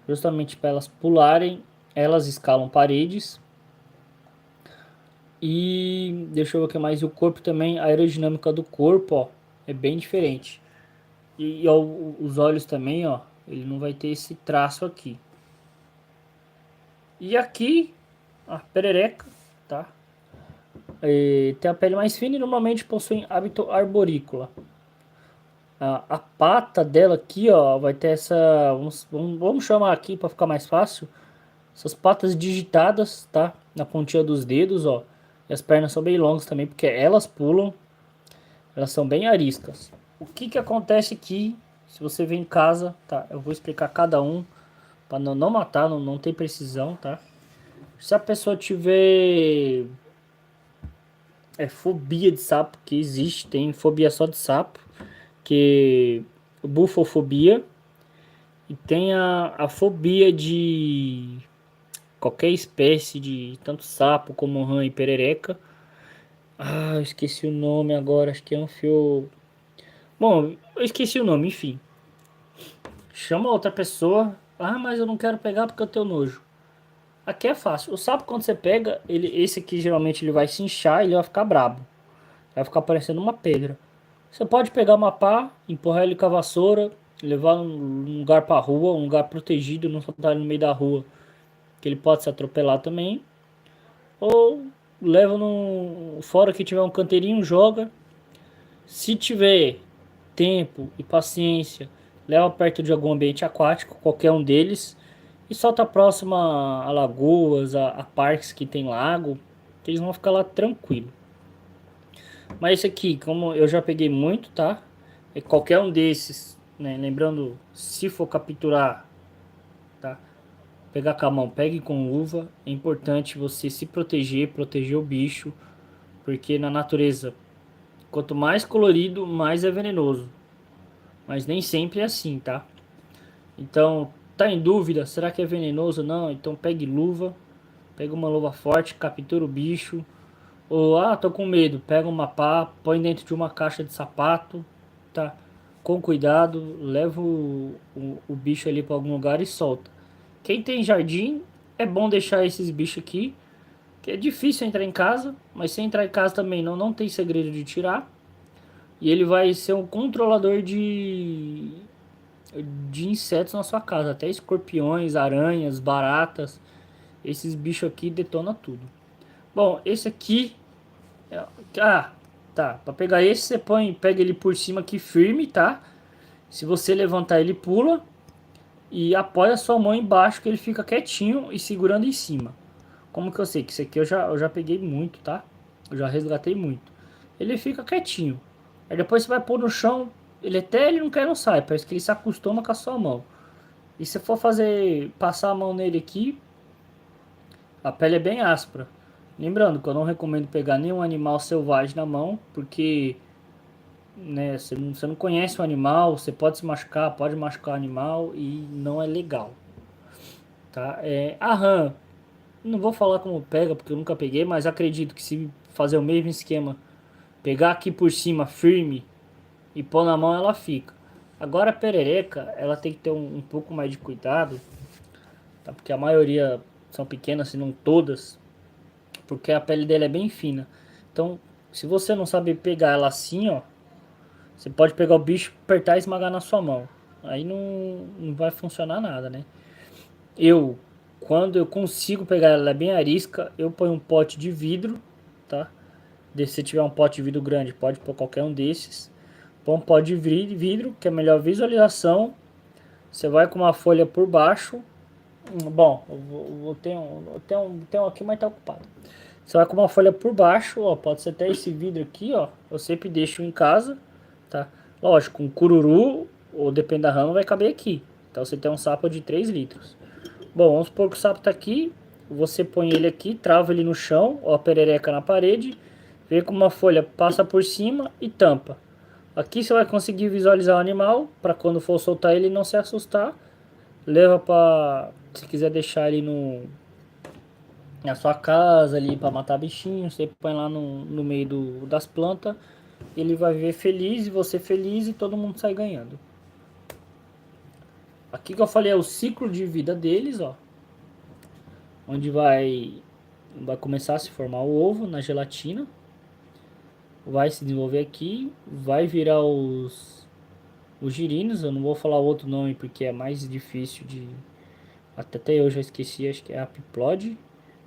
justamente para elas pularem, elas escalam paredes. E deixa eu ver o que mais, o corpo também, a aerodinâmica do corpo, ó, é bem diferente. E ó, os olhos também, ó, ele não vai ter esse traço aqui. E aqui, a perereca, tá? Tem a pele mais fina e normalmente possuem hábito arborícola. A pata dela aqui, ó, vai ter essa. Vamos chamar aqui para ficar mais fácil. Essas patas digitadas, tá? Na pontinha dos dedos, ó. E as pernas são bem longas também, porque elas pulam. Elas são bem ariscas. O que que acontece aqui? Se você vem em casa, tá? Eu vou explicar cada um para não matar, não tem precisão, tá? Se a pessoa tiver fobia de sapo, que existe, tem fobia só de sapo, que bufofobia, e tem a fobia de qualquer espécie de tanto sapo como rã e perereca. Ah, eu esqueci o nome agora, acho que é bom, eu esqueci o nome, enfim. chama outra pessoa. Ah, mas eu não quero pegar porque eu tenho nojo. Aqui é fácil. O sapo, quando você pega, esse aqui geralmente ele vai se inchar e ele vai ficar brabo. Vai ficar parecendo uma pedra. Você pode pegar uma pá, empurrar ele com a vassoura, levar num lugar pra rua, um lugar protegido, não soltar ele no meio da rua, que ele pode se atropelar também. Ou leva num fora que tiver um canteirinho, joga. Se tiver tempo e paciência, leva perto de algum ambiente aquático, qualquer um deles, e solta próximo a lagoas, a parques que tem lago, que eles vão ficar lá tranquilo. Mas esse aqui, como eu já peguei muito, tá? É qualquer um desses, né? Lembrando, se for capturar, tá? Pegar com a mão, pegue com luva. É importante você se proteger, proteger o bicho, porque na natureza, quanto mais colorido, mais é venenoso. Mas nem sempre é assim, tá? Então, tá em dúvida, será que é venenoso ou não? Então pegue luva, pega uma luva forte, captura o bicho. Ou, ah, tô com medo, pega uma pá, põe dentro de uma caixa de sapato, tá? Com cuidado, leva o bicho ali para algum lugar e solta. Quem tem jardim, é bom deixar esses bichos aqui, que é difícil entrar em casa, mas se entrar em casa também não tem segredo de tirar. E ele vai ser um controlador de insetos na sua casa, até escorpiões, aranhas, baratas. Esses bichos aqui detonam tudo. Bom, esse aqui ah, tá. Pra pegar esse, você pega ele por cima aqui firme, tá? Se você levantar, ele pula e apoia a sua mão embaixo que ele fica quietinho e segurando em cima. Como que eu sei? Que esse aqui eu já peguei muito, tá? Eu já resgatei muito. Ele fica quietinho. Aí depois você vai pôr no chão, ele não quer não sai, parece que ele se acostuma com a sua mão. E se for passar a mão nele aqui, a pele é bem áspera. Lembrando que eu não recomendo pegar nenhum animal selvagem na mão, porque né, você não conhece o animal, você pode se machucar, pode machucar o animal e não é legal, tá? A rã, não vou falar como pega, porque eu nunca peguei, mas acredito que se fazer o mesmo esquema, pegar aqui por cima firme e pôr na mão, ela fica. Agora a perereca, ela tem que ter um pouco mais de cuidado, tá? Porque a maioria são pequenas, se não todas, porque a pele dela é bem fina. Então, se você não sabe pegar ela assim, ó, você pode pegar o bicho, apertar e esmagar na sua mão. Aí não vai funcionar nada, né? Eu, quando eu consigo pegar ela bem arisca, eu ponho um pote de vidro, tá? Se tiver um pote de vidro grande, pode pôr qualquer um desses. Põe um pote de vidro, que é melhor visualização. Você vai com uma folha por baixo. Bom, eu tenho aqui, mas tá ocupado. Você vai com uma folha por baixo, ó, pode ser até esse vidro aqui, ó. Eu sempre deixo em casa, tá? Lógico, um cururu, ou depende da rama, vai caber aqui. Então você tem um sapo de 3 litros. Bom, vamos supor que o sapo tá aqui, você põe ele aqui, trava ele no chão, ó, a perereca na parede, vem com uma folha, passa por cima e tampa. Aqui você vai conseguir visualizar o animal, para quando for soltar ele não se assustar. Leva para, se quiser deixar ele na sua casa ali para matar bichinho, você põe lá no meio das plantas, ele vai viver feliz e você feliz e todo mundo sai ganhando. Aqui que eu falei é o ciclo de vida deles, ó, onde vai começar a se formar o ovo na gelatina, vai se desenvolver aqui, vai virar os girinos, eu não vou falar outro nome porque é mais difícil de, até eu já esqueci, acho que é a Piplode,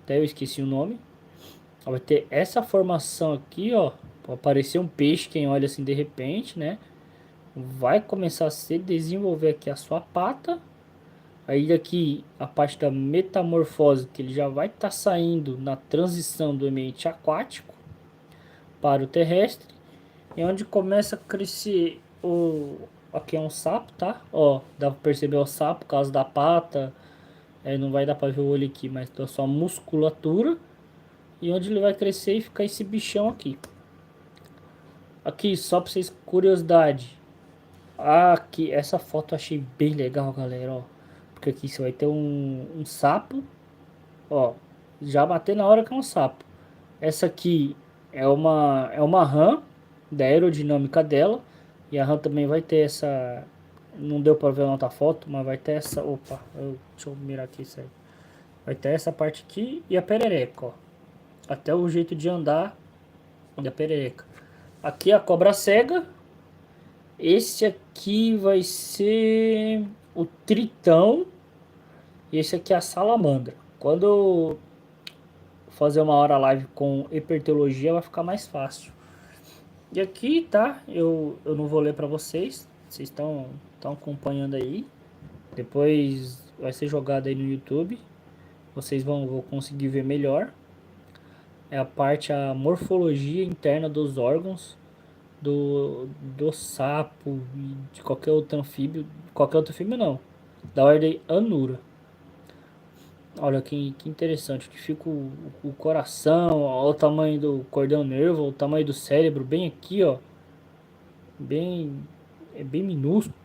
até eu esqueci o nome. Vai ter essa formação aqui, ó. Vai aparecer um peixe, quem olha assim de repente, né? Vai começar a se desenvolver aqui a sua pata. Aí daqui a parte da metamorfose, que ele já vai estar saindo na transição do ambiente aquático para o terrestre. E onde começa a crescer o... Aqui é um sapo, tá? Ó, dá pra perceber o sapo por causa da pata. Não vai dar pra ver o olho aqui, mas tá só a musculatura. E onde ele vai crescer e ficar esse bichão aqui. Aqui, só pra vocês, curiosidade. Aqui, essa foto eu achei bem legal, galera, ó. Porque aqui você vai ter um sapo. Ó, já bateu na hora que é um sapo. Essa aqui é uma rã, da aerodinâmica dela. E a rã também vai ter não deu pra ver na outra foto, mas vai ter essa... Opa, deixa eu mirar aqui isso aí. Vai ter essa parte aqui e a perereca, ó. Até o jeito de andar da perereca. Aqui a cobra cega. Esse aqui vai ser o tritão. E esse aqui é a salamandra. Quando eu fazer uma hora live com hiperteologia vai ficar mais fácil. E aqui, tá? Eu não vou ler pra vocês. Vocês estão acompanhando aí. Depois vai ser jogado aí no YouTube. Vocês vão conseguir ver melhor. É a parte, a morfologia interna dos órgãos do sapo e de qualquer outro anfíbio. Qualquer outro anfíbio não. Da ordem Anura. Olha que interessante. Que fica o coração, ó, o tamanho do cordão nervo, o tamanho do cérebro, bem aqui, ó. Bem. É bem minúsculo,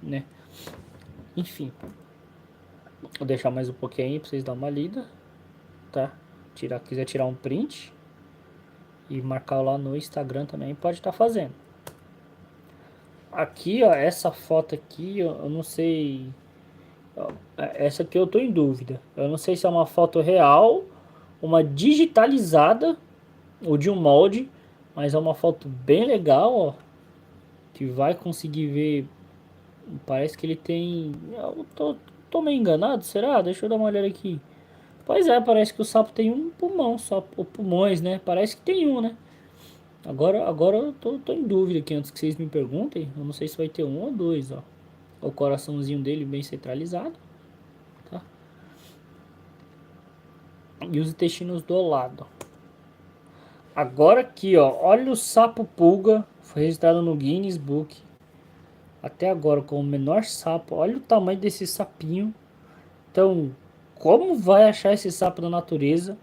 né? Enfim. Vou deixar mais um pouquinho aí pra vocês darem uma lida. Tá? Quiser tirar um print e marcar lá no Instagram também, pode estar fazendo. Aqui, ó, essa foto aqui, ó, eu não sei. Ó, essa aqui eu tô em dúvida. Eu não sei se é uma foto real, uma digitalizada ou de um molde, mas é uma foto bem legal, ó, que vai conseguir ver. Parece que ele tem. Eu tô meio enganado, será? Deixa eu dar uma olhada aqui. Pois é, parece que o sapo tem um pulmão só, ou pulmões, né? Parece que tem um, né? Agora eu tô em dúvida aqui, antes que vocês me perguntem. Eu não sei se vai ter um ou dois, ó. O coraçãozinho dele bem centralizado, tá? E os intestinos do lado. Agora aqui, ó. Olha o sapo pulga. Foi registrado no Guinness Book. Até agora com o menor sapo. Olha o tamanho desse sapinho. Então, como vai achar esse sapo na natureza?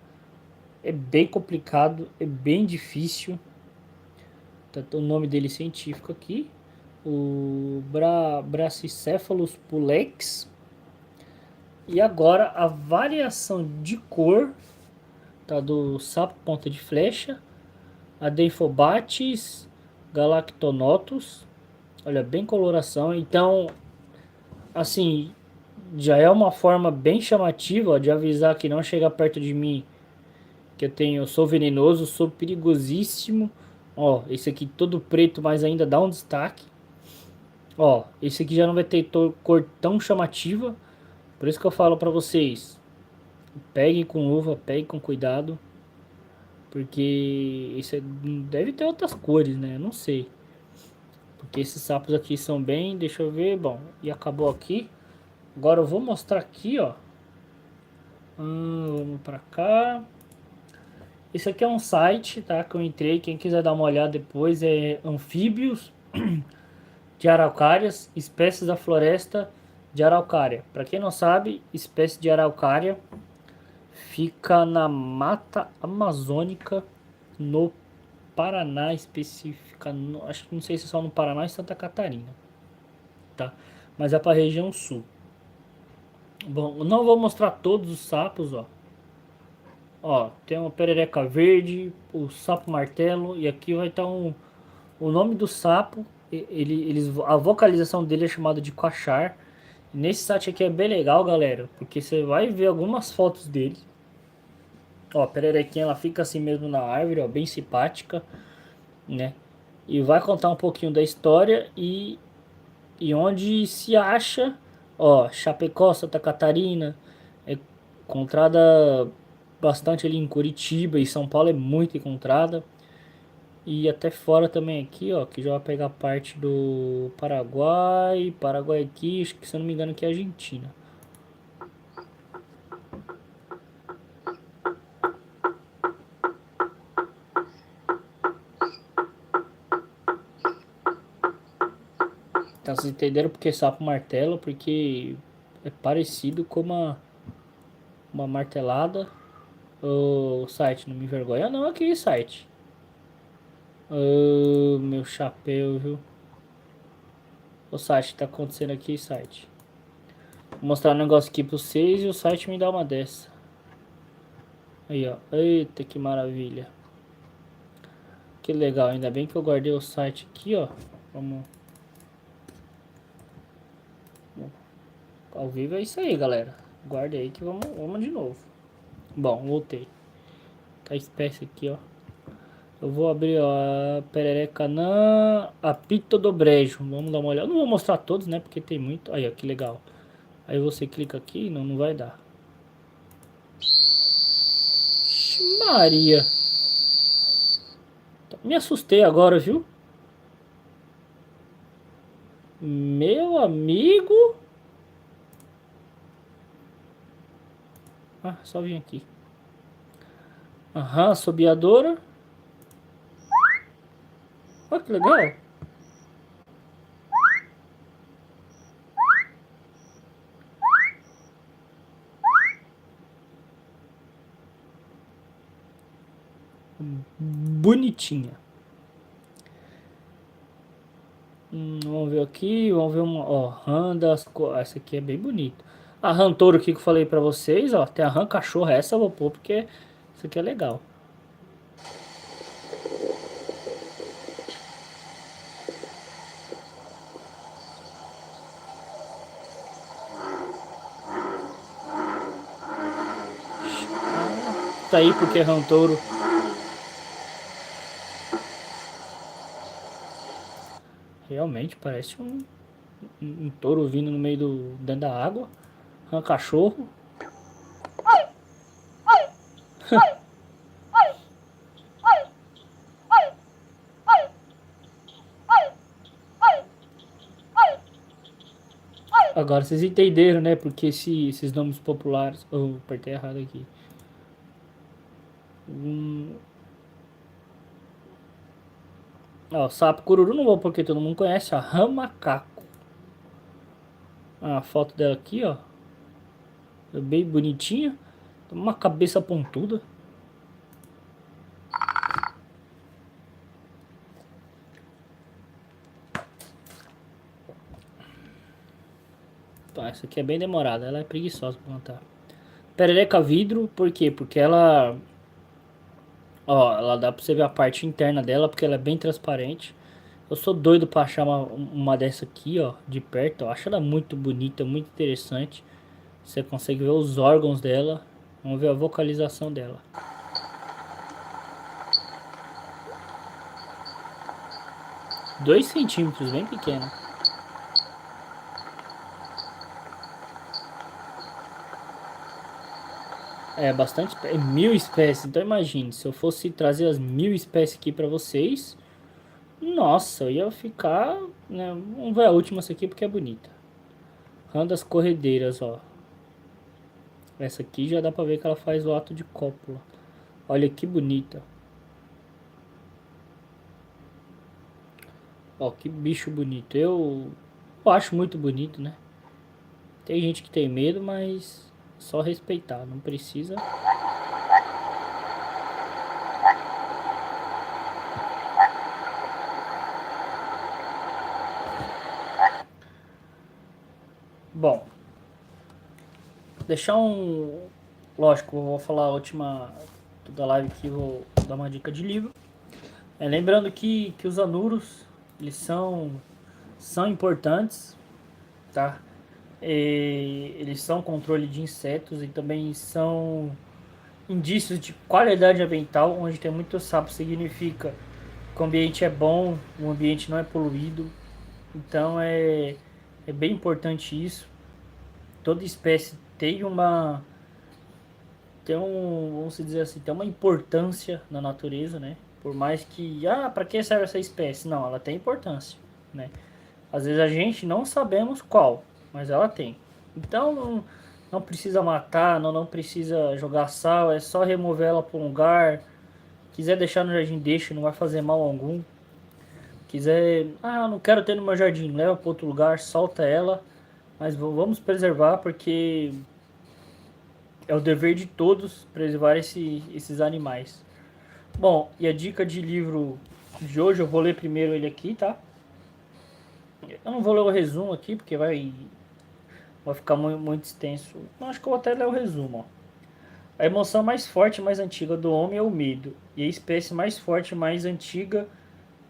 É bem complicado, é bem difícil. Tá o nome dele científico aqui. O Brachycephalus pulex. E agora a variação de cor, tá, do sapo ponta de flecha, Adenphobates galactonotus. Olha, bem coloração. Então, assim, já é uma forma bem chamativa, ó, de avisar que não chega perto de mim, que eu sou venenoso, sou perigosíssimo. Ó, esse aqui todo preto, mas ainda dá um destaque. Ó, esse aqui já não vai ter cor tão chamativa. Por isso que eu falo pra vocês, peguem com luva, peguem com cuidado. Porque isso deve ter outras cores, né? Eu não sei. Porque esses sapos aqui são bem, deixa eu ver, bom, e acabou aqui. Agora eu vou mostrar aqui, ó. Vamos pra cá. Esse aqui é um site, tá? Que eu entrei. Quem quiser dar uma olhada depois é Anfíbios de Araucárias, espécies da floresta de Araucária. Para quem não sabe, espécie de Araucária fica na Mata Amazônica, no Paraná específica. Acho que não sei se é só no Paraná e Santa Catarina, tá? Mas é para a região sul. Bom, eu não vou mostrar todos os sapos, ó. Ó, tem uma perereca verde, o sapo martelo e aqui vai estar o nome do sapo. A vocalização dele é chamada de quachar. Nesse site aqui é bem legal, galera, porque você vai ver algumas fotos dele. Ó, a pererequinha ela fica assim mesmo na árvore, ó, bem simpática, né? E vai contar um pouquinho da história e onde se acha, ó, Chapecó, Santa Catarina, é encontrada bastante ali em Curitiba e São Paulo é muito encontrada. E até fora também aqui, ó, que já vai pegar parte do Paraguai aqui, acho que se eu não me engano aqui é Argentina. Então vocês entenderam porque sapo martelo, porque é parecido com uma martelada. O site, não me envergonha não aqui, site. Meu chapéu, viu? O site, tá acontecendo aqui, site. Vou mostrar um negócio aqui pra vocês e o site me dá uma dessa. Aí, ó. Eita, que maravilha. Que legal, ainda bem que eu guardei o site aqui, ó. Vamos. Ao vivo é isso aí, galera. Guarda aí que vamos de novo. Bom, voltei. Tá a espécie aqui, ó. Eu vou abrir, ó, a pererecanã, apito do brejo. Vamos dar uma olhada. Eu não vou mostrar todos, né? Porque tem muito. Aí, ó, que legal. Aí você clica aqui, não vai dar. Maria. Me assustei agora, viu? Meu amigo. Ah, só vim aqui. Aham, assobiadora. Olha que legal. Bonitinha. Vamos ver aqui. Vamos ver uma. Ó, rã das. Essa aqui é bem bonita. A rã touro aqui que eu falei pra vocês. Ó, tem a rã cachorra. Essa eu vou pôr porque isso aqui é legal. Tá aí porque é rã touro. Realmente parece um touro vindo no meio dentro da água. Rã cachorro. Agora vocês entenderam, né? Porque esses nomes populares. Oh, apertei errado aqui. Ó, sapo cururu não vou porque todo mundo conhece. A rã macaco. A foto dela aqui, ó. É bem bonitinha. Uma cabeça pontuda. Tá, essa aqui é bem demorada. Ela é preguiçosa pra plantar. Perereca vidro, por quê? Porque ela... Ó, ela dá pra você ver a parte interna dela, porque ela é bem transparente. Eu sou doido pra achar uma dessa aqui, ó, de perto. Eu acho ela muito bonita, muito interessante. Você consegue ver os órgãos dela. Vamos ver a vocalização dela. 2 centímetros, bem pequeno. É bastante, é 1.000 espécies. Então imagine, se eu fosse trazer as 1.000 espécies aqui pra vocês, nossa, eu ia ficar, né? Vamos ver a última essa aqui porque é bonita. Rã das corredeiras, ó. Essa aqui já dá pra ver que ela faz o ato de cópula. Olha que bonita. Ó, que bicho bonito. Eu acho muito bonito, né? Tem gente que tem medo, mas só respeitar, não precisa. Bom, deixar um... Lógico, eu vou falar a última da live aqui, vou dar uma dica de livro. Lembrando que os anuros, eles são importantes, tá? Eles são controle de insetos e também são indícios de qualidade ambiental. Onde tem muito sapo significa que o ambiente é bom, o ambiente não é poluído. Então é bem importante isso. Toda espécie vamos dizer assim, tem uma importância na natureza, né? Por mais que, para que serve essa espécie? Não, ela tem importância, né? Às vezes a gente não sabemos qual, mas ela tem. Então não precisa matar, não precisa jogar sal, é só remover ela para um lugar. Quiser deixar no jardim, deixa, não vai fazer mal algum. Quiser, não quero ter no meu jardim, leva para outro lugar, solta ela. Mas vamos preservar porque é o dever de todos preservar esses animais. Bom, e a dica de livro de hoje, eu vou ler primeiro ele aqui, tá? Eu não vou ler o resumo aqui, porque vai ficar muito extenso. Não, acho que eu vou até ler o resumo, ó. A emoção mais forte e mais antiga do homem é o medo. E a espécie mais forte e mais antiga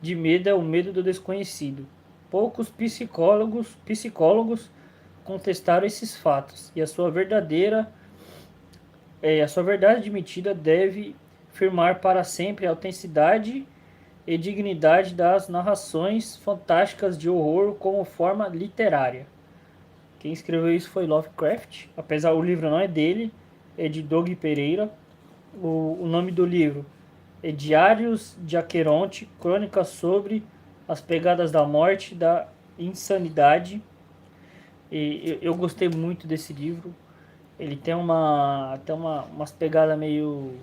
de medo é o medo do desconhecido. Poucos psicólogos contestar esses fatos, e a sua verdade admitida deve firmar para sempre a autenticidade e dignidade das narrações fantásticas de horror como forma literária. Quem escreveu isso foi Lovecraft, apesar o livro não é dele, é de Doug Pereira. O nome do livro é Diários de Aqueronte, Crônicas sobre as Pegadas da Morte, da Insanidade. E eu gostei muito desse livro. Ele tem umas pegadas meio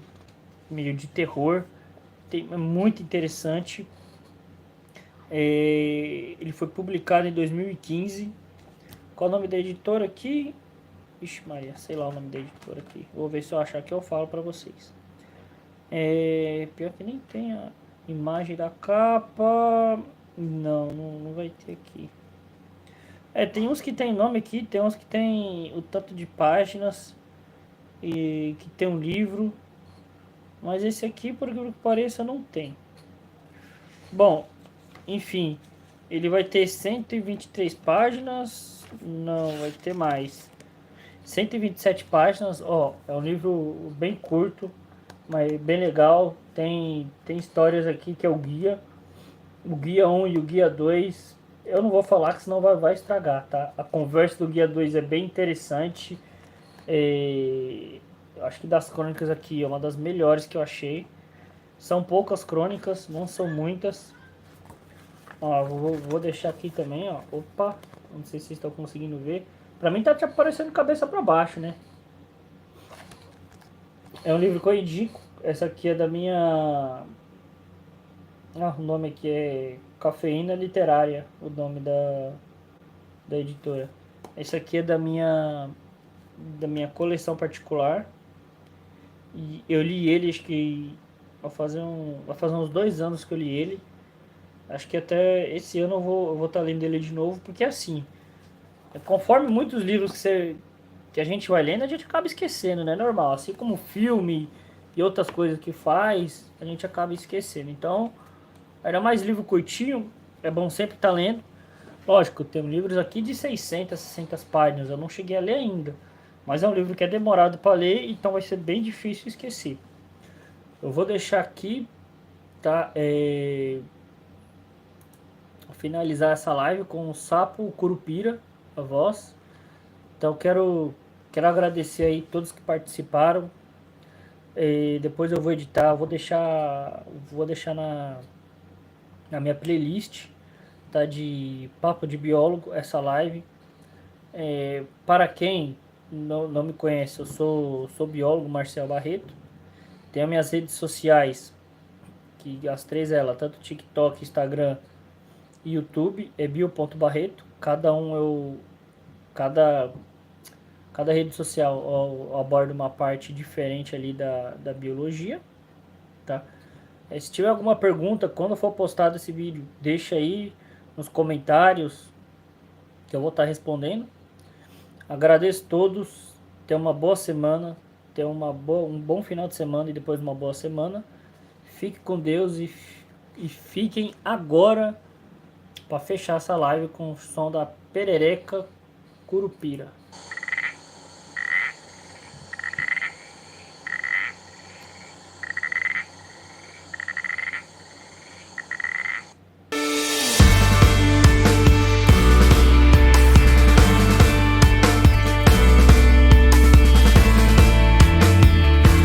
de terror. É muito interessante. Ele foi publicado em 2015. Qual é o nome da editora aqui? Ixi Maria, sei lá o nome da editora aqui. Vou ver se eu achar que eu falo pra vocês. Pior que nem tem a imagem da capa. Não vai ter aqui. Tem uns que tem nome aqui, tem uns que tem o tanto de páginas e que tem um livro. Mas esse aqui, por que pareça, não tem. Bom, enfim, ele vai ter 123 páginas. Não, vai ter mais. 127 páginas, ó, é um livro bem curto, mas bem legal. Tem histórias aqui que é o guia 1 e o guia 2. Eu não vou falar que senão vai estragar, tá? A conversa do guia 2 é bem interessante. Eu acho que das crônicas aqui é uma das melhores que eu achei. São poucas crônicas, não são muitas. Ó, vou deixar aqui também, ó. Opa, não sei se vocês estão conseguindo ver. Pra mim tá te aparecendo cabeça pra baixo, né? É um livro que eu indico. Essa aqui é da minha... o nome aqui é Cafeína Literária, o nome da editora. Esse aqui é da minha coleção particular. E eu li ele, acho que vai fazer uns 2 anos que eu li ele. Acho que até esse ano eu vou estar lendo ele de novo, porque assim, conforme muitos livros que a gente vai lendo, a gente acaba esquecendo, né? Normal. Assim como filme e outras coisas que faz, a gente acaba esquecendo. Então, era mais livro curtinho, é bom sempre estar lendo. Lógico, tem livros aqui de 600, 600 páginas, eu não cheguei a ler ainda. Mas é um livro que é demorado para ler, então vai ser bem difícil esquecer. Eu vou deixar aqui, tá? Finalizar essa live com o Sapo Curupira, a voz. Então quero agradecer aí todos que participaram. Depois eu vou editar, vou deixar na minha playlist, tá, de Papo de Biólogo, essa live. Para quem não me conhece, eu sou biólogo Marcel Barreto. Tenho minhas redes sociais, que as três tanto TikTok, Instagram e YouTube, é bio.barreto. Cada rede social aborda uma parte diferente ali da biologia, tá? Se tiver alguma pergunta, quando for postado esse vídeo, deixa aí nos comentários que eu vou estar respondendo. Agradeço a todos, tenham uma boa semana, tenham um bom final de semana e depois uma boa semana. Fique com Deus e fiquem agora para fechar essa live com o som da Perereca Curupira.